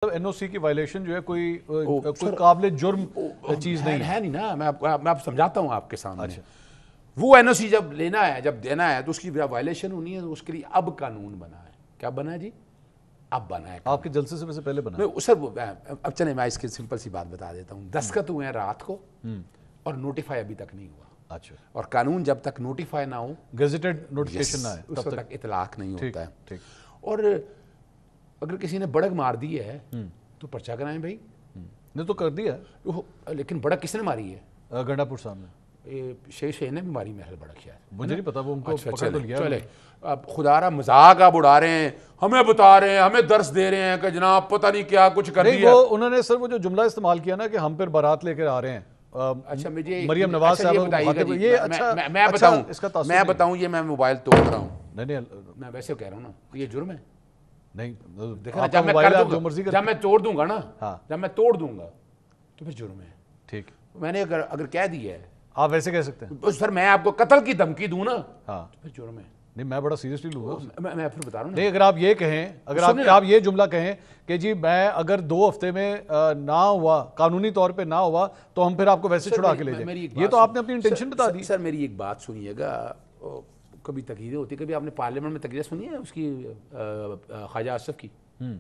NOC کی violation جو ہے کوئی قابل جرم چیز نہیں ہے نہیں نا. میں آپ سمجھاتا ہوں آپ کے سامنے. وہ NOC جب لینا ہے, جب دینا ہے, تو اس کی وائلیشن ہونی ہے, تو اس کے لیے اب قانون بنا ہے. کیا بنا ہے جی؟ اب بنا ہے. آپ کے جلسے سے پہلے بنا ہے سر. اب چلیں میں اس کی سمپل سی بات بتا دیتا ہوں. دستخط ہوئے ہیں رات کو اور نوٹیفائی ابھی تک نہیں ہوا. اچھا. اور قانون جب تک نوٹیفائی نہ ہو, گیزیٹڈ نوٹیفیکیشن نہ ہے, اس وقت تک اطلاق نہیں ہوتا ہے. ٹھیک. اور اگر کسی نے بڑک مار دی ہے تو پرچہ کرائیں بھائی. نے تو کر دیا ہے. لیکن بڑک کس نے ماری ہے؟ گنڈا پور صاحب نے. شیخ نے بھی ماری محل بڑک شاید. مجھے نہیں پتا, وہ ان کو پکڑ تو لیا. چلے اب خدا را مذاق آپ اڑا رہے ہیں, ہمیں بتا رہے ہیں, ہمیں درس دے رہے ہیں کہ جناب پتہ نہیں کیا کچھ کر دیا. وہ انہوں نے سر وہ جو جملہ استعمال کیا نا کہ ہم پھر بارات لے کر آ رہے ہیں. اچھا مجھے مریم نواز صاحب میں بتاؤں, یہ میں موبائل توڑ رہا ہوں. نہیں میں ویسے کہہ رہا ہوں نا, یہ جرم ہے نہیں. جب میں توڑ دوں گا نا, جب میں توڑ دوں گا تو پھر جرم ہے. ٹھیک. میں نے اگر کہہ دیا ہے, آپ ویسے کہہ سکتے ہیں سر میں آپ کو قتل کی دھمکی دوں نا, تو پھر جرم ہے. نہیں میں بڑا سیریسلی لوں گا. میں پھر بتا رہا ہوں. نہیں اگر آپ یہ کہیں, اگر آپ یہ جملہ کہیں کہ جی میں اگر 2 ہفتے میں نہ ہوا, قانونی طور پہ نہ ہوا, تو ہم پھر آپ کو ویسے چھڑا کے لے جائیں, یہ تو آپ نے اپنی انٹینشن بتا دی. سر میری ایک بات سنیے گا, کبھی تقریریں ہوتی, کبھی آپ نے پارلیمنٹ میں تقریر سنی ہے اس کی, خواجہ آصف کی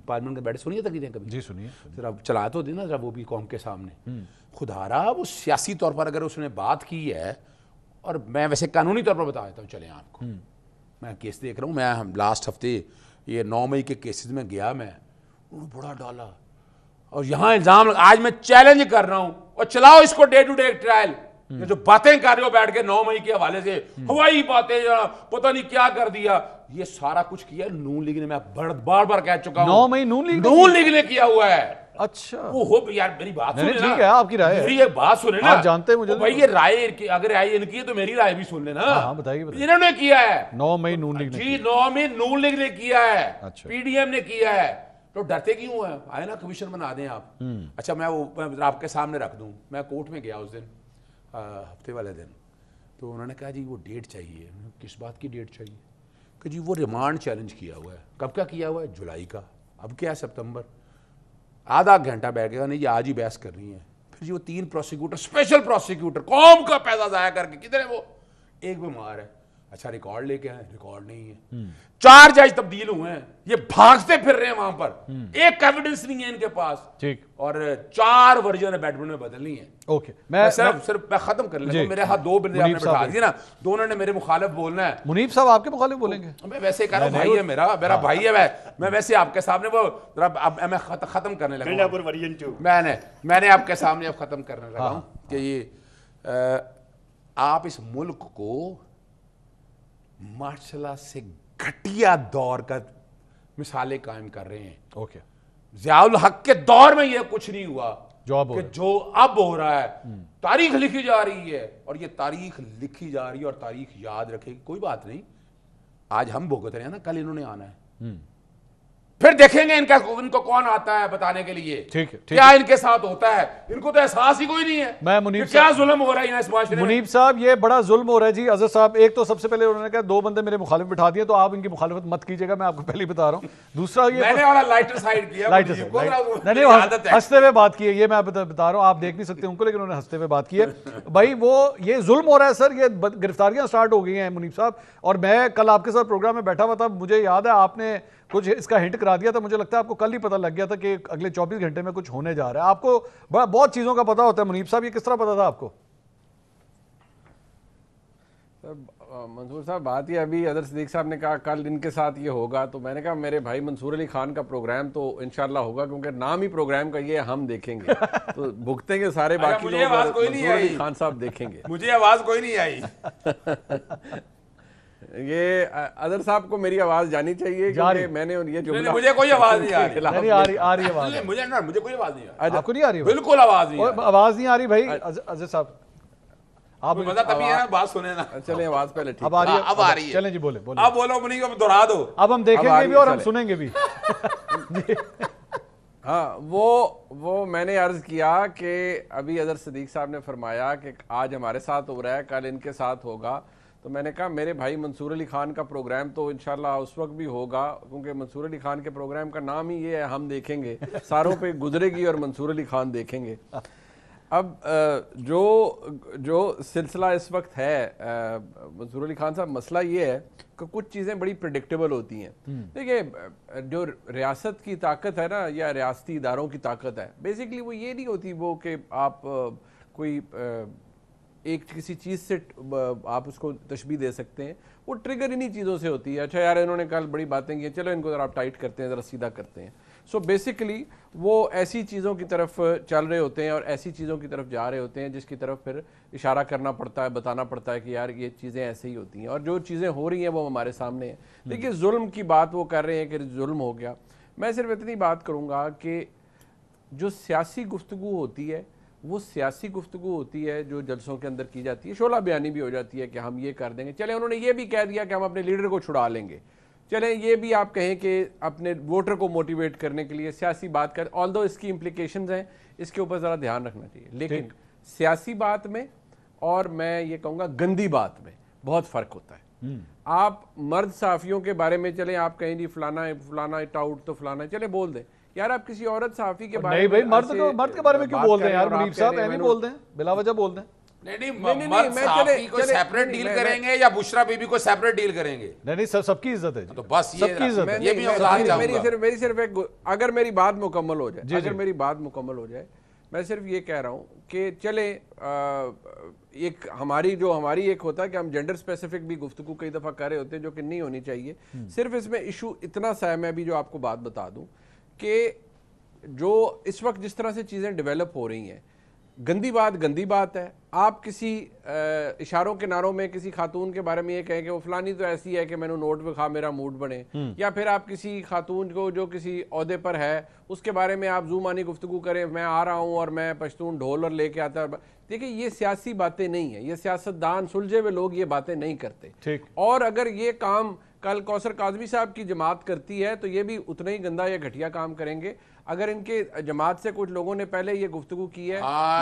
پارلیمنٹ میں بیٹھے سنی ہے تقریریں کبھی؟ جی سنیے. ذرا چلا تو دینا ذرا, وہ بھی قوم کے سامنے. خدا رہا وہ سیاسی طور پر اگر اس نے بات کی ہے, اور میں ویسے قانونی طور پر بتا دیتا ہوں. چلیں آپ کو, میں کیس دیکھ رہا ہوں, میں لاسٹ ہفتے یہ 9 مئی کے کیسز میں گیا, میں انہوں نے بڑا ڈالا, اور یہاں الزام, آج میں چیلنج کر رہا ہوں, اور چلاؤ اس کو ڈے ٹو ڈے ٹرائل. یہ جو باتیں کر رہے ہو بیٹھ کے 9 مئی کے حوالے سے, ہوائی باتیں, پتہ نہیں کیا کر دیا, یہ سارا کچھ کیا نون لیگ نے. میں بار بار کہہ چکا ہوں 9 مئی نون لیگ نے کیا ہوا ہے. اچھا وہ ہو یار, میری بات سنیں نا. ٹھیک ہے آپ کی رائے ہے, میری یہ بات سنیں نا. آپ جانتے ہیں مجھے بھائی یہ رائے اگر رائے ان کی ہے تو میری رائے بھی سن لینا. ہاں بتائیے. انہوں نے کیا ہے 9 مئی نون لیگ نے. جی 9 مئی نون لیگ نے کیا ہے, PDM نے کیا ہے. تو ڈرتے کیوں ہیں؟ آئے نا کمیشن بنا دیں آپ. اچھا میں وہ آپ کے سامنے رکھ دوں. میں کورٹ میں گیا اس دن, ہفتے والے دن, تو انہوں نے کہا جی وہ ڈیٹ چاہیے. کس بات کی ڈیٹ چاہیے؟ کہ جی وہ ریمانڈ چیلنج کیا ہوا ہے. کب کا کیا ہوا ہے؟ جولائی کا. اب کیا ہے سپتمبر. آدھا گھنٹہ بیٹھ گیا, نہیں یہ آج ہی بحث کرنی ہے. پھر جی وہ 3 پروسیکیوٹر, اسپیشل پروسیکیوٹر, قوم کا پیسہ ضائع کر کے, کدھر ہے وہ؟ ایک بیمار ہے. اچھا ریکارڈ لے کے آئے, ریکارڈ نہیں ہے. 4 جج تبدیل ہوئے ہیں, یہ بھاگتے پھر رہے ہیں وہاں پر, ایک ایویڈنس نہیں ہے ان کے پاس. ٹھیک. اور 4 ورژن بیڈمنٹ میں بدلنی ہے. اوکے میں صرف میں ختم کر لیتا ہوں. میرے ہاتھ 2 بندے آپ نے بٹھا دیے نا, دونوں نے میرے مخالف بولنا ہے. منیب صاحب آپ کے مخالف بولیں گے؟ میں ویسے کہہ رہا ہوں, بھائی ہے میرا بھائی ہے. میں ویسے آپ کے سامنے وہ میں ختم کرنے لگا ہوں. میں نے آپ کے سامنے اب ختم کرنے لگا ہوں کہ یہ آپ اس ملک کو ماشاء اللہ سے گھٹیا دور کا مثالیں قائم کر رہے ہیں. اوکے. ضیاء الحق کے دور میں یہ کچھ نہیں ہوا کہ جو اب ہو رہا ہے. تاریخ لکھی جا رہی ہے, اور یہ تاریخ لکھی جا رہی ہے, اور تاریخ یاد رکھے گی. کوئی بات نہیں, آج ہم بھگت رہے ہیں نا, کل انہوں نے آنا ہے. پھر دیکھیں گے ان کو کون آتا ہے بتانے کے لیے کیا ان کے ساتھ ہوتا ہے. ان کو تو احساس ہی کوئی نہیں ہے. میں منیب کیا ظلم ہو رہا ہے اس معاشرے میں. منیب صاحب یہ بڑا ظلم ہو رہا ہے جی. اظہر صاحب, ایک تو سب سے پہلے انہوں نے کہا 2 بندے میرے مخالف بٹھا دیے, تو آپ ان کی مخالفت مت کیجیے گا, میں آپ کو پہلے ہی بتا رہا ہوں. دوسرا یہ میں نے والا لائٹر سائیڈ کیا, نہیں ہنستے ہوئے بات کی ہے, یہ میں بتا رہا ہوں, آپ دیکھ نہیں سکتے ان کو, لیکن انہوں نے ہنستے ہوئے بات کی ہے. بھائی وہ یہ ظلم ہو رہا ہے سر, یہ گرفتاریاں سٹارٹ ہو گئی ہیں منیب صاحب. اور میں کل آپ کے ساتھ پروگرام میں بیٹھا ہوا تھا, مجھے یاد ہے آپ نے کچھ اس کا ہنٹ کرا دیا تھا. مجھے لگتا ہے آپ کو کل ہی پتہ لگ گیا تھا کہ اگلے 24 گھنٹے میں کچھ ہونے جا رہا ہے. آپ کو بہت چیزوں کا پتہ ہوتا ہے منیب صاحب, یہ کس طرح پتہ تھا آپ کو؟ منصور صاحب بات یہ, ابھی اظہر صدیق صاحب نے کہا کل ان کے ساتھ یہ ہوگا, تو میں نے کہا میرے بھائی منصور علی خان کا پروگرام تو انشاءاللہ ہوگا, کیونکہ نام ہی پروگرام کا یہ ہم دیکھیں گے, تو بھگتیں گے سارے باقی لوگ, منصور علی خان صاحب دیکھیں گے. مجھے آواز کوئی نہیں آئی. یہ اظہر صاحب کو میری آواز جانی چاہیے, کیونکہ میں نے یہ جملہ, مجھے کوئی آواز نہیں آ رہی. آ رہی آواز, مجھے کوئی آواز نہیں آ رہی. آپ کو نہیں آ رہی؟ بالکل آواز نہیں آ رہی بھائی. اظہر صاحب آپ مزہ تبھی ہے نا, بات سنیں نا. چلیں آواز پہلے ٹھیک, اب آ رہی ہے. چلیں جی بولیں. اب بولو منی کو دہرا دو, اب ہم دیکھیں گے بھی اور ہم سنیں گے بھی. ہاں وہ میں نے عرض کیا کہ ابھی اظہر صدیق صاحب نے فرمایا کہ آج ہمارے ساتھ ہو رہا ہے, کل ان کے ساتھ ہوگا. تو میں نے کہا میرے بھائی منصور علی خان کا پروگرام تو انشاءاللہ اس وقت بھی ہوگا، کیونکہ منصور علی خان کے پروگرام کا نام ہی یہ ہے ہم دیکھیں گے، ساروں پہ گزرے گی اور منصور علی خان دیکھیں گے۔ اب جو سلسلہ اس وقت ہے منصور علی خان صاحب، مسئلہ یہ ہے کہ کچھ چیزیں بڑی پریڈکٹیبل ہوتی ہیں۔ دیکھیں جو ریاست کی طاقت ہے نا، یا ریاستی اداروں کی طاقت ہے، بیسیکلی وہ یہ نہیں ہوتی وہ کہ آپ کوئی ایک کسی چیز سے آپ اس کو تشبیہ دے سکتے ہیں، وہ ٹریگر انہی چیزوں سے ہوتی ہے۔ اچھا یار انہوں نے کل بڑی باتیں کی ہیں، چلو ان کو ذرا آپ ٹائٹ کرتے ہیں، ذرا سیدھا کرتے ہیں۔ سو بیسیکلی وہ ایسی چیزوں کی طرف چل رہے ہوتے ہیں اور ایسی چیزوں کی طرف جا رہے ہوتے ہیں جس کی طرف پھر اشارہ کرنا پڑتا ہے، بتانا پڑتا ہے کہ یار یہ چیزیں ایسے ہی ہوتی ہیں، اور جو چیزیں ہو رہی ہیں وہ ہمارے سامنے ہیں۔ دیکھیے ظلم کی بات وہ کر رہے ہیں کہ ظلم ہو گیا، میں صرف اتنی بات کروں گا کہ جو سیاسی گفتگو ہوتی ہے وہ سیاسی گفتگو ہوتی ہے جو جلسوں کے اندر کی جاتی ہے، شعلہ بیانی بھی ہو جاتی ہے کہ ہم یہ کر دیں گے، چلیں انہوں نے یہ بھی کہہ دیا کہ ہم اپنے لیڈر کو چھڑا لیں گے، چلیں یہ بھی آپ کہیں کہ اپنے ووٹر کو موٹیویٹ کرنے کے لیے سیاسی بات کر، آلدو اس کی امپلیکیشنز ہیں، اس کے اوپر ذرا دھیان رکھنا چاہیے، لیکن سیاسی بات میں اور میں یہ کہوں گا گندی بات میں بہت فرق ہوتا ہے۔ آپ مرد صحافیوں کے بارے میں چلیں آپ کہیں جی فلانا ٹاؤٹ تو فلانا، چلے بول دیں، یار آپ کسی عورت صحافی کے بارے میں نہیں بھائی، مرد کے بارے میں کیوں بول دیں یار منیب صاحب، نہیں بول دیں، بلا وجہ بول دیں۔ نہیں مرد صحافی کو سیپریٹ ڈیل کریں گے یا بشرا بی بی کو سیپریٹ ڈیل کریں گے؟ نہیں سب کی عزت ہے، تو بس سب کی عزت ہے۔ یہ بھی وضاحت چاہوں گا۔ میری صرف ایک، اگر میری بات مکمل ہو جائے، میں صرف یہ کہہ رہا ہوں کہ چلے ایک ہماری ایک ہوتا ہے کہ ہم جینڈر اسپیسیفک بھی گفتگو کئی دفعہ کر رہے ہوتے ہیں جو کہ نہیں ہونی چاہیے۔ صرف اس میں ایشو اتنا سا ہے، میں بھی جو آپ کو بات بتا دوں کہ جو اس وقت جس طرح سے چیزیں ڈیولپ ہو رہی ہیں، گندی بات ہے۔ آپ کسی اشاروں کے ناروں میں کسی خاتون کے بارے میں یہ کہیں کہ وہ فلانی تو ایسی ہے کہ میں نے نوٹ پہ کھا میرا موڈ بنے، یا پھر آپ کسی خاتون کو جو کسی عہدے پر ہے اس کے بارے میں آپ زومانی گفتگو کریں، میں آ رہا ہوں اور میں پشتون ڈھول اور لے کے آتا ہے۔ دیکھیں یہ سیاسی باتیں نہیں ہیں، یہ سیاستدان سلجھے ہوئے لوگ یہ باتیں نہیں کرتے، اور اگر یہ کام کل کوثر کاظمی صاحب کی جماعت کرتی ہے تو یہ بھی اتنا ہی گندا یا گھٹیا کام کریں گے۔ اگر ان کے جماعت سے کچھ لوگوں نے پہلے یہ گفتگو کی ہے،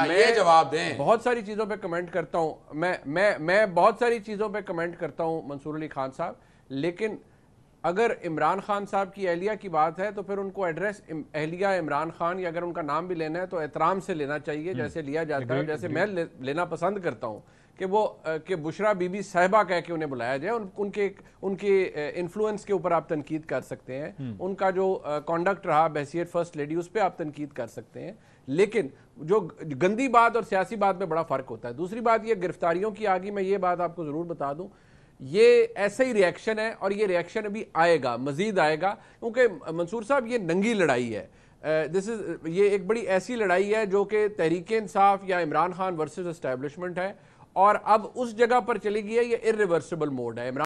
یہ جواب دیں۔ بہت ساری چیزوں پہ کمنٹ کرتا ہوں، میں بہت ساری چیزوں پہ کمنٹ کرتا ہوں منصور علی خان صاحب، لیکن اگر عمران خان صاحب کی اہلیہ کی بات ہے تو پھر ان کو ایڈریس اہلیہ عمران خان، یا اگر ان کا نام بھی لینا ہے تو احترام سے لینا چاہیے جیسے لیا جاتا ہے، جیسے میں لینا پسند کرتا ہوں کہ بشرا بی بی صاحبہ کہہ کے انہیں بلایا جائے۔ ان کے انفلوئنس کے اوپر آپ تنقید کر سکتے ہیں، ان کا جو کانڈکٹ رہا بحیثیت فرسٹ لیڈی اس پہ آپ تنقید کر سکتے ہیں، لیکن جو گندی بات اور سیاسی بات میں بڑا فرق ہوتا ہے۔ دوسری بات یہ گرفتاریوں کی آگی، میں یہ بات آپ کو ضرور بتا دوں، یہ ایسا ہی ریاکشن ہے اور یہ ریاکشن ابھی آئے گا، مزید آئے گا، کیونکہ منصور صاحب یہ ننگی لڑائی ہے، یہ ایک بڑی ایسی لڑائی ہے جو کہ تحریک انصاف یا عمران خان ورسز اسٹیبلشمنٹ ہے، اور اب اس جگہ پر چلی گئی ہے، یہ irreversible موڈ ہے۔